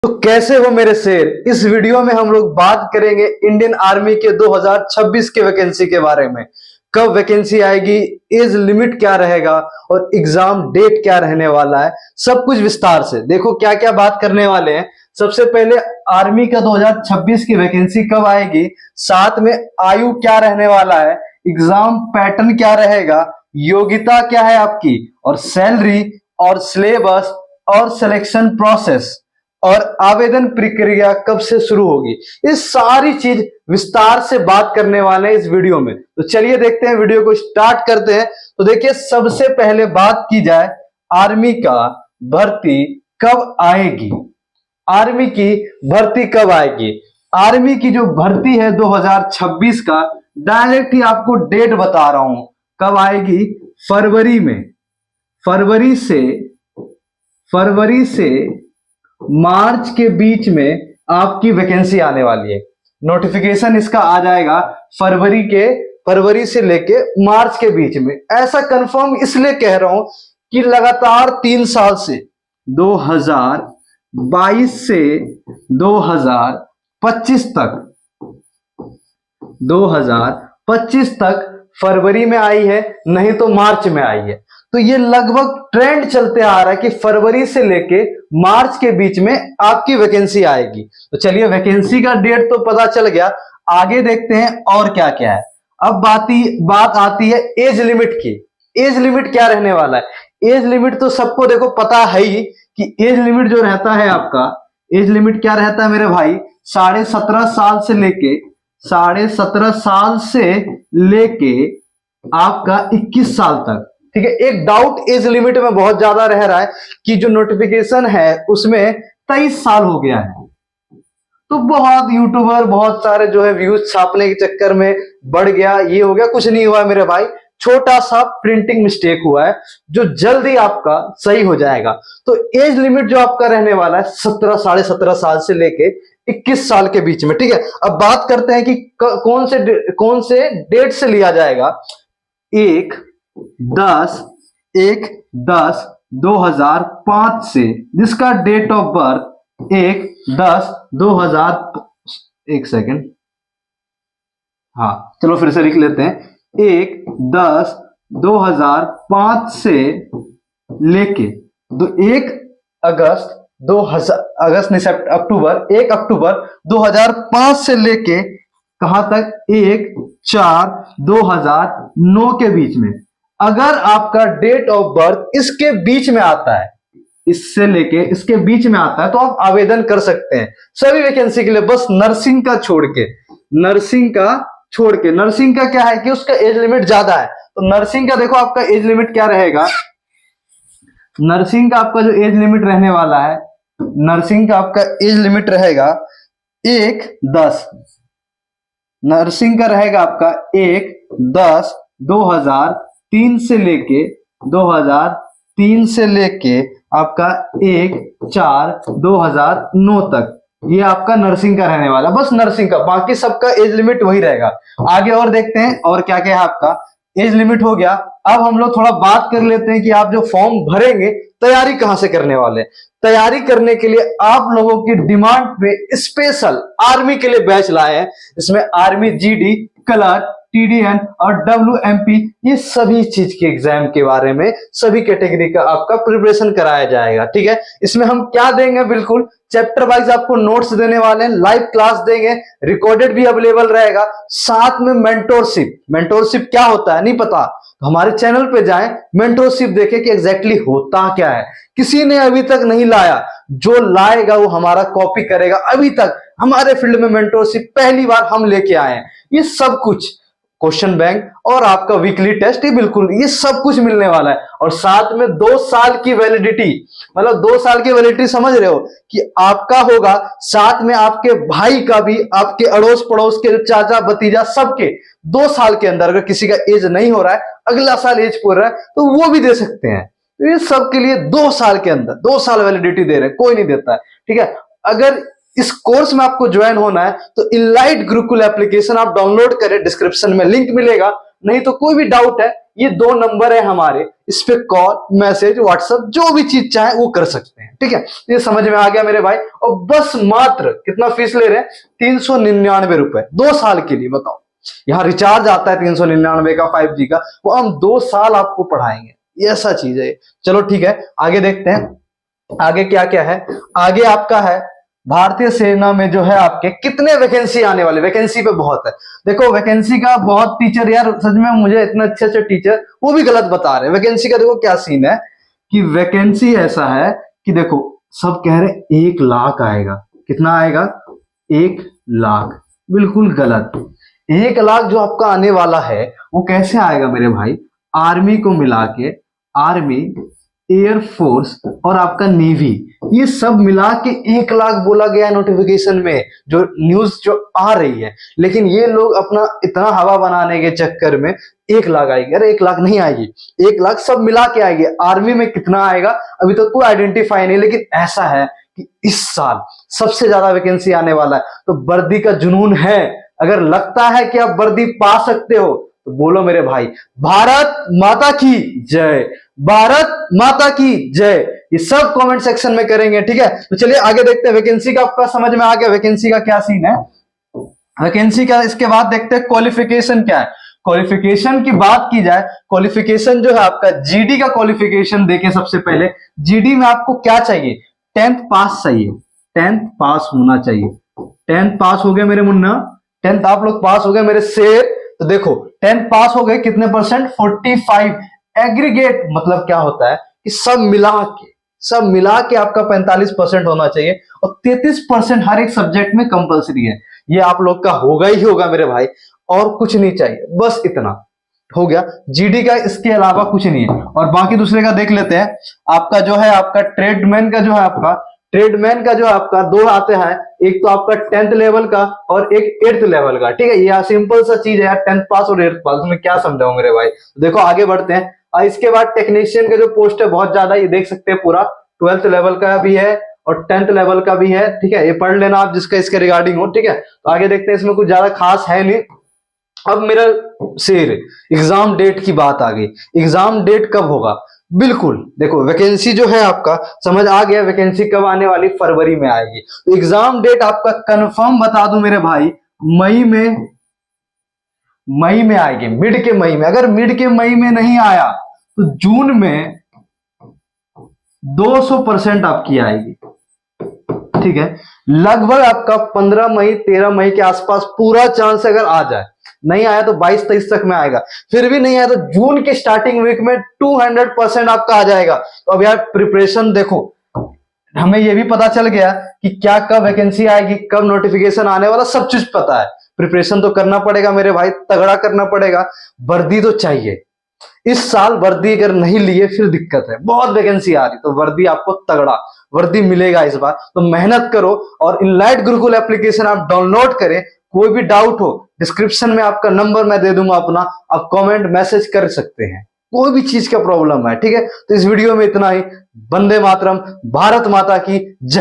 तो कैसे हो मेरे शेर। इस वीडियो में हम लोग बात करेंगे इंडियन आर्मी के 2026 के वैकेंसी के बारे में। कब वैकेंसी आएगी, एज लिमिट क्या रहेगा और एग्जाम डेट क्या रहने वाला है, सब कुछ विस्तार से देखो क्या क्या बात करने वाले हैं। सबसे पहले आर्मी का 2026 की वैकेंसी कब आएगी, साथ में आयु क्या रहने वाला है, एग्जाम पैटर्न क्या रहेगा, योग्यता क्या है आपकी, और सैलरी और सिलेबस और सिलेक्शन प्रोसेस और आवेदन प्रक्रिया कब से शुरू होगी, ये सारी चीज विस्तार से बात करने वाले हैं इस वीडियो में। तो चलिए देखते हैं, वीडियो को स्टार्ट करते हैं। तो देखिए, सबसे पहले बात की जाए आर्मी का भर्ती कब आएगी। आर्मी की भर्ती कब आएगी? आर्मी की जो भर्ती है 2026 का, डायरेक्ट ही आपको डेट बता रहा हूं कब आएगी। फरवरी में, फरवरी से मार्च के बीच में आपकी वैकेंसी आने वाली है। नोटिफिकेशन इसका आ जाएगा फरवरी से लेके मार्च के बीच में। ऐसा कंफर्म इसलिए कह रहा हूं कि लगातार 3 साल से 2022 से 2025 तक फरवरी में आई है, नहीं तो मार्च में आई है। तो ये लगभग ट्रेंड चलते आ रहा है कि फरवरी से लेके मार्च के बीच में आपकी वैकेंसी आएगी। तो चलिए, वैकेंसी का डेट तो पता चल गया, आगे देखते हैं और क्या क्या है। अब बात आती है एज लिमिट की। एज लिमिट क्या रहने वाला है? एज लिमिट तो सबको देखो पता है ही कि एज लिमिट जो रहता है आपका, एज लिमिट क्या रहता है मेरे भाई, 17.5 साल से लेके आपका 21 साल तक। ठीक है, एक डाउट एज लिमिट में बहुत ज्यादा रह रहा है कि जो नोटिफिकेशन है उसमें 23 साल हो गया है। तो बहुत यूट्यूबर, बहुत सारे जो है व्यूज छापने के चक्कर में बढ़ गया, ये हो गया। कुछ नहीं हुआ मेरे भाई, छोटा सा प्रिंटिंग मिस्टेक हुआ है जो जल्द ही आपका सही हो जाएगा। तो एज लिमिट जो आपका रहने वाला है 17.5 साल से लेके 21 साल के बीच में। ठीक है, अब बात करते हैं कि कौन से डेट से लिया जाएगा। 1/10/2005 से, जिसका डेट ऑफ बर्थ 1/10/2000, एक सेकेंड, हाँ चलो फिर से लिख लेते हैं। 1/10/2005 से लेके 1 अक्टूबर 2005 से लेके कहां तक, 1/4/2009 के बीच में। अगर आपका डेट ऑफ बर्थ इसके बीच में आता है, इससे लेके इसके बीच में आता है, तो आप आवेदन कर सकते हैं सभी वैकेंसी के लिए। बस नर्सिंग का छोड़ के नर्सिंग का क्या है कि उसका एज लिमिट ज्यादा है। तो नर्सिंग का देखो आपका एज लिमिट क्या रहेगा। नर्सिंग का आपका जो एज लिमिट रहने वाला है, नर्सिंग का आपका एज लिमिट रहेगा 1/10। नर्सिंग का रहेगा आपका 1/10/2003 से लेके आपका 1/4/2009 तक, ये आपका नर्सिंग का रहने वाला। बस नर्सिंग का, बाकी सबका एज लिमिट वही रहेगा। आगे और देखते हैं और क्या क्या है आपका। एज लिमिट हो गया। अब हम लोग थोड़ा बात कर लेते हैं कि आप जो फॉर्म भरेंगे तैयारी कहां से करने वाले हैं। तैयारी करने के लिए आप लोगों की डिमांड पे स्पेशल आर्मी के लिए बैच लाए हैं। इसमें आर्मी जीडी, क्लर्क, टीडीएन और डब्ल्यूएमपी, ये सभी चीज के एग्जाम के बारे में, सभी कैटेगरी का आपका प्रिपरेशन कराया जाएगा। ठीक है, इसमें हम क्या देंगे, बिल्कुल चैप्टर वाइज आपको नोट्स देने वाले हैं, लाइव क्लास देंगे, रिकॉर्डेड भी अवेलेबल रहेगा, साथ में मेंटोरशिप क्या होता है नहीं पता, तो हमारे चैनल पे जाएं, मेंटोरशिप देखें कि एग्जैक्टली होता क्या है। किसी ने अभी तक नहीं लाया, जो लाएगा वो हमारा कॉपी करेगा। अभी तक हमारे फील्ड में मेंटोरशिप पहली बार हम लेके आए हैं। ये सब कुछ, क्वेश्चन बैंक और आपका वीकली टेस्ट, ये बिल्कुल ये सब कुछ मिलने वाला है। और साथ में 2 साल की वैलिडिटी, मतलब 2 साल की वैलिडिटी समझ रहे हो कि आपका होगा, साथ में आपके भाई का भी, आपके अड़ोस पड़ोस के चाचा भतीजा सबके 2 साल के अंदर, अगर किसी का एज नहीं हो रहा है, अगला साल एज पूरा रहा है, तो वो भी दे सकते हैं। तो ये सबके लिए 2 साल के अंदर 2 साल वैलिडिटी दे रहे हैं, कोई नहीं देता है। ठीक है, अगर इस कोर्स में आपको ज्वाइन होना है तो इनलाइट गुरुकुल एप्लीकेशन आप डाउनलोड करें, डिस्क्रिप्शन में लिंक मिलेगा। नहीं तो कोई भी डाउट है ये 2 नंबर है हमारे, इस पे कॉल, मैसेज, व्हाट्सएप जो भी चीज चाहे वो कर सकते हैं। ठीक है, ये समझ में आ गया मेरे भाई। और बस मात्र कितना फीस ले रहे हैं, 399 रुपए 2 साल के लिए। बताओ, यहाँ रिचार्ज आता है 399 का 5G का, वो हम 2 साल आपको पढ़ाएंगे। ये ऐसा चीज है। चलो ठीक है, आगे देखते हैं आगे क्या क्या है। आगे आपका है भारतीय सेना में जो है आपके कितने वैकेंसी आने वाले। वैकेंसी पे बहुत है, देखो वैकेंसी का बहुत। टीचर यार सच में मुझे इतने अच्छे अच्छे टीचर वो भी गलत बता रहे हैं। वैकेंसी का देखो क्या सीन है कि वैकेंसी ऐसा है कि देखो सब कह रहे 1 लाख आएगा। कितना आएगा, 1 लाख। बिल्कुल गलत। 1 लाख जो आपका आने वाला है वो कैसे आएगा मेरे भाई, आर्मी को मिला के, आर्मी, एयरफोर्स और आपका नेवी, ये सब मिला के 1 लाख बोला गया है नोटिफिकेशन में, जो न्यूज जो आ रही है। लेकिन ये लोग अपना इतना हवा बनाने के चक्कर में 1 लाख आएगी। अरे 1 लाख नहीं आएगी, 1 लाख सब मिला के आएगी। आर्मी में कितना आएगा अभी तक कोई आइडेंटिफाई नहीं, लेकिन ऐसा है कि इस साल सबसे ज्यादा वैकेंसी आने वाला है। तो वर्दी का जुनून है, अगर लगता है कि आप वर्दी पा सकते हो तो बोलो मेरे भाई, भारत माता की जय, भारत माता की जय। ये सब कमेंट सेक्शन में करेंगे। ठीक है, तो चलिए आगे देखते हैं। वैकेंसी का आपका समझ में आ गया, वैकेंसी का क्या सीन है। वैकेंसी का इसके बाद देखते हैं क्वालिफिकेशन क्या है। क्वालिफिकेशन की बात की जाए, क्वालिफिकेशन जो है आपका जीडी का क्वालिफिकेशन देखें। सबसे पहले जीडी में आपको क्या चाहिए, 10th पास चाहिए, 10th पास होना चाहिए। 10th पास हो गए मेरे मुन्ना, 10th आप लोग पास हो गए मेरे शेर। तो देखो 10th पास हो गए, कितने परसेंट, 45। एग्रीगेट मतलब क्या होता है कि सब मिला के आपका 45% होना चाहिए, और 33% हर एक सब्जेक्ट में कंपलसरी है। ये आप लोग का होगा ही होगा मेरे भाई, और कुछ नहीं चाहिए, बस इतना हो गया जीडी का, इसके अलावा कुछ नहीं है। और बाकी दूसरे का देख लेते हैं। आपका जो है आपका ट्रेडमैन का जो है आपका 2 आते हैं, एक तो आपका 10th लेवल का और एक 8th लेवल का। ठीक है, ये सिंपल सा चीज है यार, 10th पास और 8th पास में क्या समझाऊं मेरे भाई। देखो आगे बढ़ते हैं। और इसके बाद टेक्नीशियन का जो पोस्ट है बहुत ज्यादा, ये देख सकते हैं पूरा 12th लेवल का भी है और 10th लेवल का भी है। ठीक है, ये पढ़ लेना आप जिसका इसके रिगार्डिंग हो। ठीक है, तो आगे देखते हैं, इसमें कुछ ज्यादा खास है नहीं। अब मेरा शेर, एग्जाम डेट की बात आ गई। एग्जाम डेट कब होगा, बिल्कुल देखो वैकेंसी जो है आपका समझ आ गया, वैकेंसी कब आने वाली, फरवरी में आएगी। तो एग्जाम डेट आपका कंफर्म बता दूं मेरे भाई, मई में आएगी, मिड के मई में। अगर मिड के मई में नहीं आया तो जून में 200% आपकी आएगी। ठीक है, लगभग आपका 15 मई 13 मई के आसपास पूरा चांस अगर आ जाए, नहीं आया तो 22-23 तक में आएगा। फिर भी नहीं आया तो जून के स्टार्टिंग वीक में 200% आपका आ जाएगा। तो अब यार प्रिपरेशन देखो, हमें यह भी पता चल गया कि क्या कब वैकेंसी आएगी, कब नोटिफिकेशन आने वाला, सब चीज पता है। प्रिपरेशन तो करना पड़ेगा मेरे भाई, तगड़ा करना पड़ेगा। वर्दी तो चाहिए, इस साल वर्दी अगर नहीं लिए फिर दिक्कत है। बहुत वैकेंसी आ रही, तो वर्दी आपको तगड़ा वर्दी मिलेगा इस बार। तो मेहनत करो और इनलाइट गुरुकुल एप्लीकेशन आप डाउनलोड करें। कोई भी डाउट हो, डिस्क्रिप्शन में आपका नंबर मैं दे दूंगा अपना, आप कमेंट मैसेज कर सकते हैं, कोई भी चीज का प्रॉब्लम है। ठीक है, तो इस वीडियो में इतना ही। वंदे मातरम, भारत माता की जय।